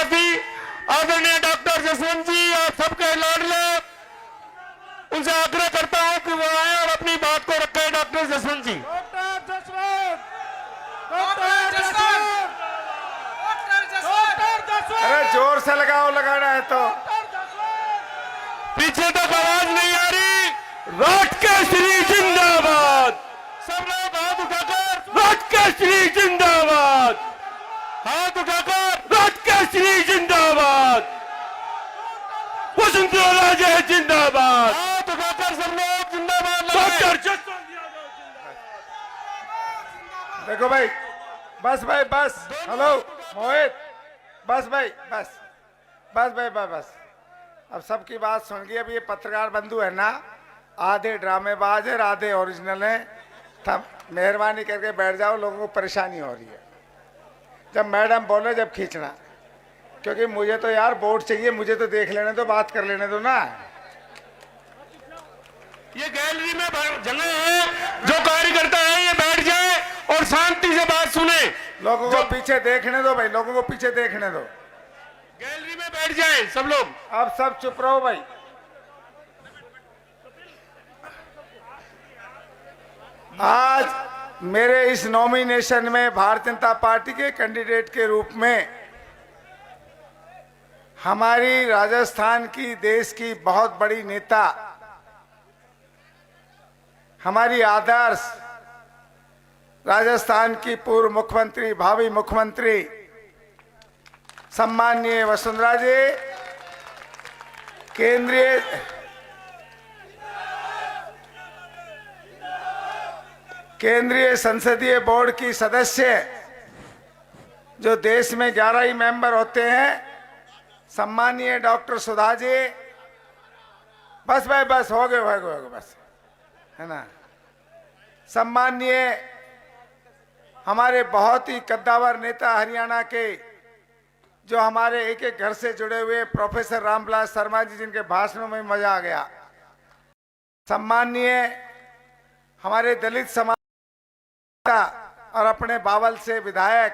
निवासी आदरणीय डॉक्टर जसवंत जी, आप सबके लाडले, उनसे आग्रह करता हूं कि वो आए और अपनी बात को रखें। डॉक्टर जसवंत जी। अरे जोर से लगाओ, लगाना है तो। पीछे तक आवाज नहीं आ रही। राष्ट्र केसरी जिंदाबाद। सब लोग हाथ उठाकर राष्ट्र केसरी जिंदाबाद, हाथ उठाकर राष्ट्र केसरी जिंदाबाद, वसुंधरा राजे जिंदाबाद, हाथ उठाकर सब लोग जिंदाबाद। डॉक्टर जसवंत यादव जिंदाबाद। देखो भाई, बस भाई बस। हेलो मोहित, बस भाई बस, बस भाई बस बस। अब सबकी बात सुन गई। अब ये पत्रकार बंधु है ना, आधे ड्रामेबाज है, आधे ओरिजिनल है। तब मेहरबानी करके बैठ जाओ, लोगों को परेशानी हो रही है। जब मैडम बोले जब खींचना, क्योंकि मुझे तो यार वोट चाहिए, मुझे तो देख लेने दो, बात कर लेने दो ना। ये गैलरी में जगह है, जो कार्यकर्ता है ये बैठ जाए और शांति से बात सुने। लोगों को पीछे देखने दो भाई, लोगों को पीछे देखने दो। गैलरी में बैठ जाए सब लोग। अब सब चुप रहो भाई। आज मेरे इस नॉमिनेशन में भारतीय जनता पार्टी के कैंडिडेट के रूप में हमारी राजस्थान की, देश की बहुत बड़ी नेता, हमारी आदर्श राजस्थान की पूर्व मुख्यमंत्री, भावी मुख्यमंत्री सम्माननीय वसुंधरा जी, केंद्रीय संसदीय बोर्ड की सदस्य, जो देश में 11 ही मेंबर होते हैं, सम्माननीय डॉक्टर सुधा जी। बस भाई बस, हो गए बस, है ना। सम्माननीय हमारे बहुत ही कद्दावर नेता हरियाणा के, जो हमारे एक एक घर से जुड़े हुए प्रोफेसर रामविलास शर्मा जी, जिनके भाषणों में मजा आ गया। सम्माननीय हमारे दलित समाज और अपने बावल से विधायक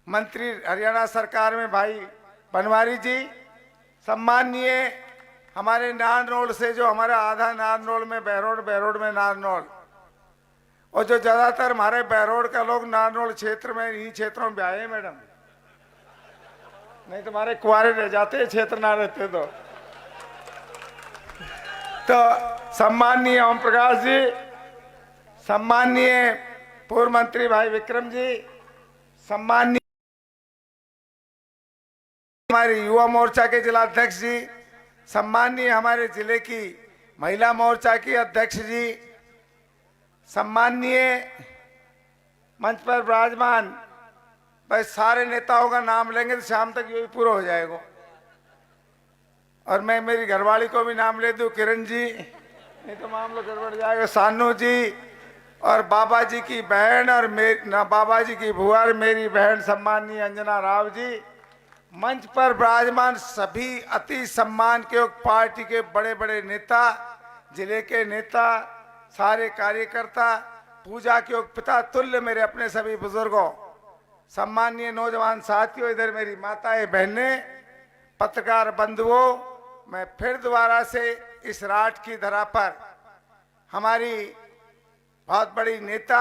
मंत्री हरियाणा सरकार में भाई बनवारी जी। सम्माननीय हमारे नारनौल से, जो हमारा आधा नारनौल में बहरोड, बहरोड में नारनौल, और जो ज्यादातर हमारे बहरोड का लोग नारनौल क्षेत्र में, इन्हीं क्षेत्रों में आए हैं मैडम, नहीं तुम्हारे कुआरे रह जाते, क्षेत्र ना रहते तो सम्माननीय ओम प्रकाश जी, सम्माननीय पूर्व मंत्री भाई विक्रम जी, सम्माननीय हमारे युवा मोर्चा के जिला अध्यक्ष जी, सम्माननीय हमारे जिले की महिला मोर्चा की अध्यक्ष जी, सम्माननीय मंच पर विराजमान भाई, सारे नेताओं का नाम लेंगे तो शाम तक यही पूरा हो जाएगा। और मैं मेरी घरवाली को भी नाम ले दूं, किरण जी, नहीं तो मामला गड़बड़ जाएगा। सानू जी और बाबा जी की बहन और बाबा जी की बुआ, मेरी बहन सम्माननीय अंजना राव जी, मंच पर विराजमान सभी अति सम्मान के पार्टी के बड़े बड़े नेता, जिले के नेता, सारे कार्यकर्ता, पूजा के पिता तुल्य मेरे अपने सभी बुजुर्गों, सम्माननीय नौजवान साथियों, इधर मेरी माताएं, बहनें, पत्रकार बंधुओं, मैं फिर दोबारा से इस राष्ट्र की धरा पर हमारी बहुत बड़ी नेता,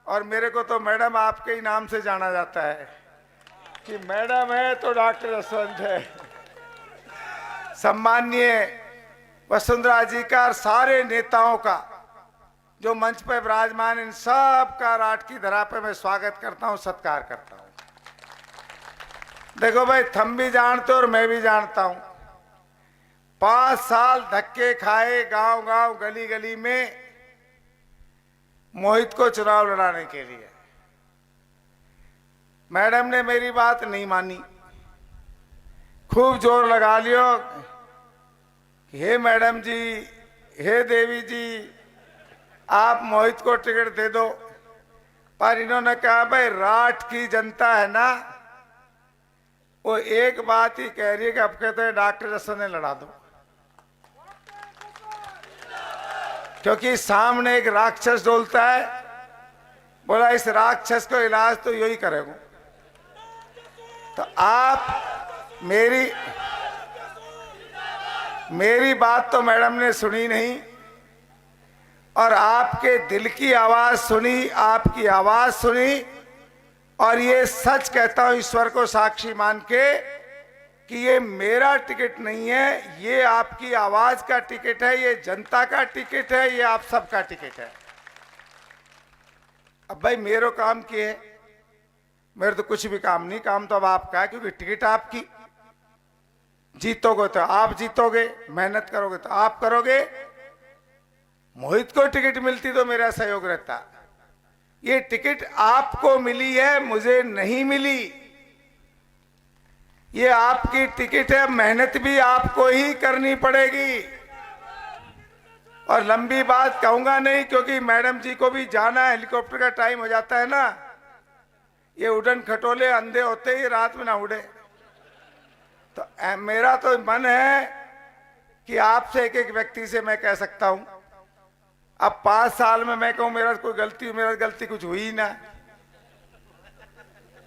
और मेरे को तो मैडम आपके ही नाम से जाना जाता है कि मैडम है तो डॉक्टर जसवंत है, सम्माननीय वसुंधरा जी का और सारे नेताओं का जो मंच पर विराजमान, इन सब का राष्ट्र की धरा पे मैं स्वागत करता हूं, सत्कार करता हूं। देखो भाई, तुम भी जानते हो और मैं भी जानता हूं, 5 साल धक्के खाए गांव गांव, गली गली में मोहित को चुनाव लड़ाने के लिए। मैडम ने मेरी बात नहीं मानी, खूब जोर लगा लियो, हे मैडम जी, हे देवी जी, आप मोहित को टिकट दे दो। पर इन्होंने कहा भाई, राष्ट्र की जनता है ना, वो एक बात ही कह रही है कि अब कहते हैं डॉक्टर जसवंत ने लड़ा दो, क्योंकि सामने एक राक्षस डोलता है। बोला इस राक्षस को इलाज तो यही करेगा। तो आप मेरी बात तो मैडम ने सुनी नहीं, और आपके दिल की आवाज सुनी, आपकी आवाज सुनी, और ये सच कहता हूं ईश्वर को साक्षी मान के कि ये मेरा टिकट नहीं है, ये आपकी आवाज का टिकट है, ये जनता का टिकट है, ये आप सबका टिकट है। अब भाई मेरो काम किए, मेरे तो कुछ भी काम नहीं, काम तो अब आपका है, क्योंकि टिकट आपकी। जीतोगे तो आप जीतोगे, मेहनत करोगे तो आप करोगे। मोहित को टिकट मिलती तो मेरा सहयोग रहता। ये टिकट आपको मिली है, मुझे नहीं मिली। ये आपकी टिकट है, मेहनत भी आपको ही करनी पड़ेगी। और लंबी बात कहूंगा नहीं, क्योंकि मैडम जी को भी जाना है, हेलीकॉप्टर का टाइम हो जाता है ना। ये उड़न खटोले अंधे होते ही रात में ना उड़े। तो मेरा तो मन है कि आपसे एक एक व्यक्ति से मैं कह सकता हूं। अब 5 साल में मैं कहूं मेरा कोई गलती, मेरा गलती कुछ हुई ना।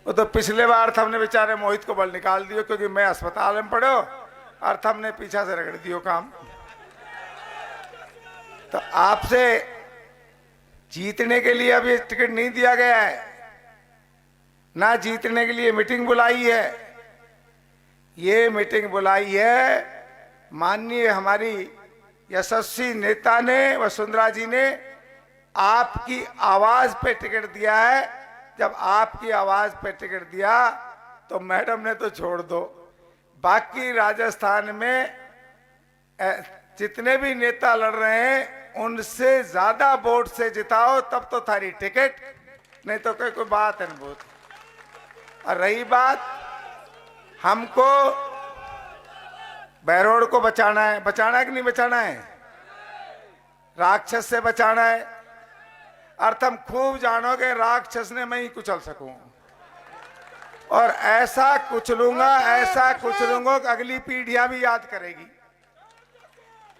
वो तो पिछले बार हमने बेचारे मोहित को बल निकाल दियो, क्योंकि मैं अस्पताल में पड़ो और हमने पीछा से रगड़ दियो काम। तो आपसे जीतने के लिए अभी टिकट नहीं दिया गया है, ना जीतने के लिए मीटिंग बुलाई है। ये मीटिंग बुलाई है माननीय हमारी यशस्वी नेता ने, वसुंधरा जी ने आपकी आवाज पे टिकट दिया है। जब आपकी आवाज पे टिकट दिया तो मैडम ने तो छोड़ दो, बाकी राजस्थान में जितने भी नेता लड़ रहे हैं उनसे ज्यादा वोट से जिताओ, तब तो थारी टिकट, नहीं तो कोई बात है नहीं। और रही बात, हमको बहरोड को बचाना है। बचाना है कि नहीं बचाना है? राक्षस से बचाना है। अर्थ हम खूब जानोगे राक्षस ने मैं ही कुचल सकूं, और ऐसा कुचलूंगा, ऐसा कुचलूंगा कि अगली पीढ़ियां भी याद करेगी।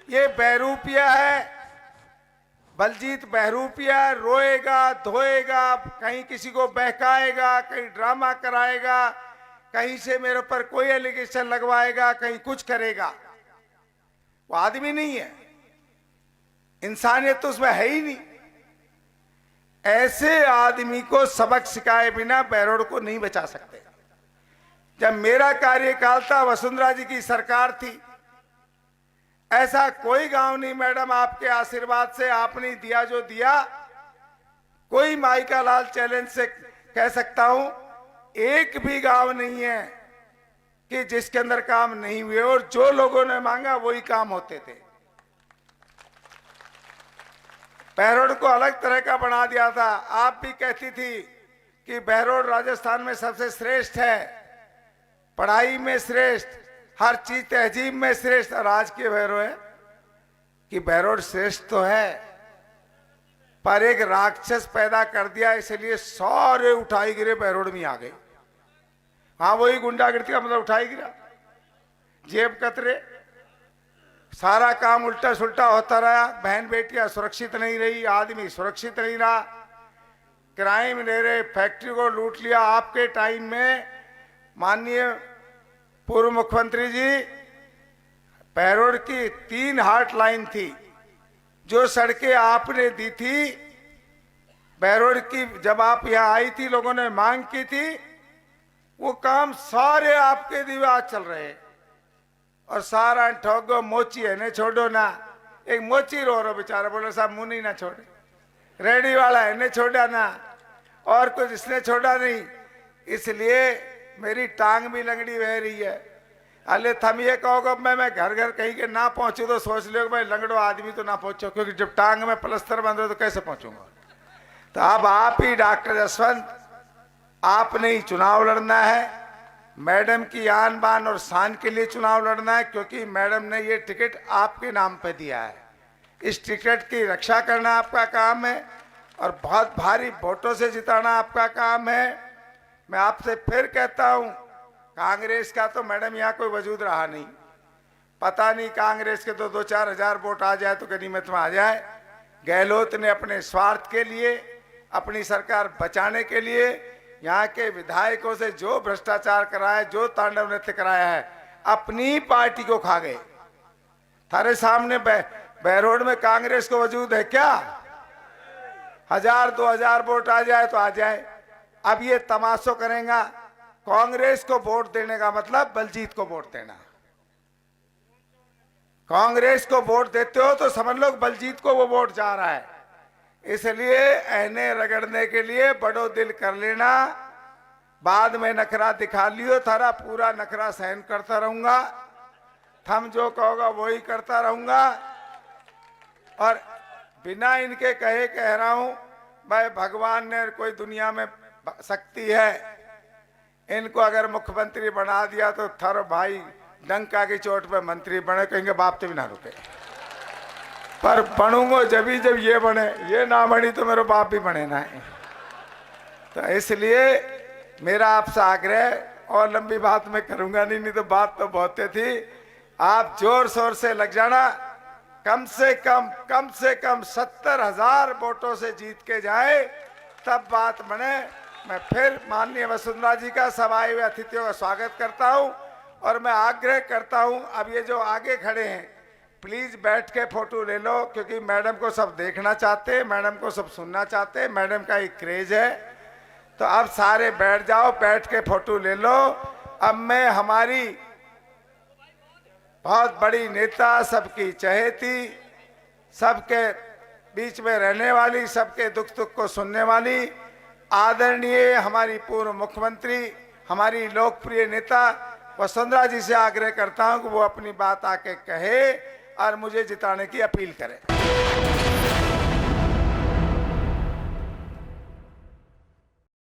ये बहरूपिया है, बलजीत बहरूपिया, रोएगा धोएगा, कहीं किसी को बहकाएगा, कहीं ड्रामा कराएगा, कहीं से मेरे ऊपर कोई एलिगेशन लगवाएगा, कहीं कुछ करेगा। वो आदमी नहीं है, इंसानियत तो उसमें है ही नहीं। ऐसे आदमी को सबक सिखाए बिना बहरोड को नहीं बचा सकते। जब मेरा कार्यकाल था, वसुंधरा जी की सरकार थी, ऐसा कोई गांव नहीं मैडम, आपके आशीर्वाद से आपने दिया जो दिया। कोई माई का लाल चैलेंज से कह सकता हूं, एक भी गांव नहीं है कि जिसके अंदर काम नहीं हुए, और जो लोगों ने मांगा वही काम होते थे। बहरोड को अलग तरह का बना दिया था। आप भी कहती थी कि बहरोड राजस्थान में सबसे श्रेष्ठ है, पढ़ाई में श्रेष्ठ, हर चीज तहजीब में श्रेष्ठ। और आज के बहरोड है कि बहरोड श्रेष्ठ तो है, पर एक राक्षस पैदा कर दिया, इसलिए सारे उठाई गिरे बहरोड में आ गए। हाँ, वही गुंडागिर्दी का मतलब उठाई गिरा, जेब कतरे, सारा काम उल्टा सुल्टा होता रहा। बहन बेटियां सुरक्षित नहीं रही, आदमी सुरक्षित नहीं रहा, क्राइम ले रहे, फैक्ट्री को लूट लिया। आपके टाइम में माननीय पूर्व मुख्यमंत्री जी, बहरोड की 3 हार्ट लाइन थी, जो सड़कें आपने दी थी बहरोड की। जब आप यहाँ आई थी, लोगों ने मांग की थी, वो काम सारे आपके दीवार चल रहे। और सारा ठोगो मोची है ने छोड़ो ना। एक मोची रो रहा बेचारा, बोले साहब मुन्नी ना छोड़े, रेडी वाला है ने छोड़ा ना, और कुछ इसने छोड़ा नहीं। इसलिए मेरी टांग भी लंगड़ी बह रही है। अले थम ये कहोगे मैं घर घर कहीं के ना पहुंचू तो सोच लो भाई लंगड़ो आदमी तो ना पहुंचो, क्योंकि जब टांग में प्लस्तर बंद हो तो कैसे पहुंचूंगा। तो अब आप ही डॉक्टर जसवंत, आपने ही चुनाव लड़ना है। मैडम की आन बान और शान के लिए चुनाव लड़ना है, क्योंकि मैडम ने ये टिकट आपके नाम पे दिया है। इस टिकट की रक्षा करना आपका काम है, और बहुत भारी वोटों से जिताना आपका काम है। मैं आपसे फिर कहता हूं, कांग्रेस का तो मैडम यहाँ कोई वजूद रहा नहीं। पता नहीं कांग्रेस के तो 2-4 हजार वोट आ जाए तो गनीमत में आ जाए। गहलोत ने अपने स्वार्थ के लिए, अपनी सरकार बचाने के लिए यहाँ के विधायकों से जो भ्रष्टाचार कराया, जो तांडव नृत्य कराया है, अपनी पार्टी को खा गए। थारे सामने बहरोड में कांग्रेस को वजूद है क्या? 1000-2000 वोट आ जाए तो आ जाए। अब ये तमाशो करेगा। कांग्रेस को वोट देने का मतलब बलजीत को वोट देना। कांग्रेस को वोट देते हो तो समझ लो बलजीत को वो वोट जा रहा है। इसलिए ऐने रगड़ने के लिए बड़ो दिल कर लेना, बाद में नखरा दिखा लियो। थारा पूरा नखरा सहन करता रहूंगा, थम जो कहोगा वही करता रहूंगा। और बिना इनके कहे कह रहा हूं, भाई भगवान ने कोई दुनिया में शक्ति है, इनको अगर मुख्यमंत्री बना दिया तो थारो भाई डंका की चोट पे मंत्री बने, कहेंगे बाप तो भी ना रुके। पर बनूंगो जब ये बने, ये ना बनी तो मेरे बाप भी बने ना। तो इसलिए मेरा आपसे आग्रह, और लंबी बात मैं करूंगा नहीं तो बात तो बहुत थी। आप जोर शोर से लग जाना, कम से कम 70,000 वोटों से जीत के जाए, तब बात बने। मैं फिर माननीय वसुंधरा जी का, सब आए हुए अतिथियों का स्वागत करता हूं। और मैं आग्रह करता हूं, अब ये जो आगे खड़े हैं प्लीज बैठ के फोटो ले लो, क्योंकि मैडम को सब देखना चाहते हैं, मैडम को सब सुनना चाहते हैं, मैडम का एक क्रेज है। तो अब सारे बैठ जाओ, बैठ के फोटो ले लो। अब मैं हमारी बहुत बड़ी नेता, सबकी चहेती, सबके बीच में रहने वाली, सबके दुख सुख को सुनने वाली, आदरणीय हमारी पूर्व मुख्यमंत्री, हमारी लोकप्रिय नेता वसुंधरा जी से आग्रह करता हूं कि वो अपनी बात आके कहे और मुझे जिताने की अपील करें।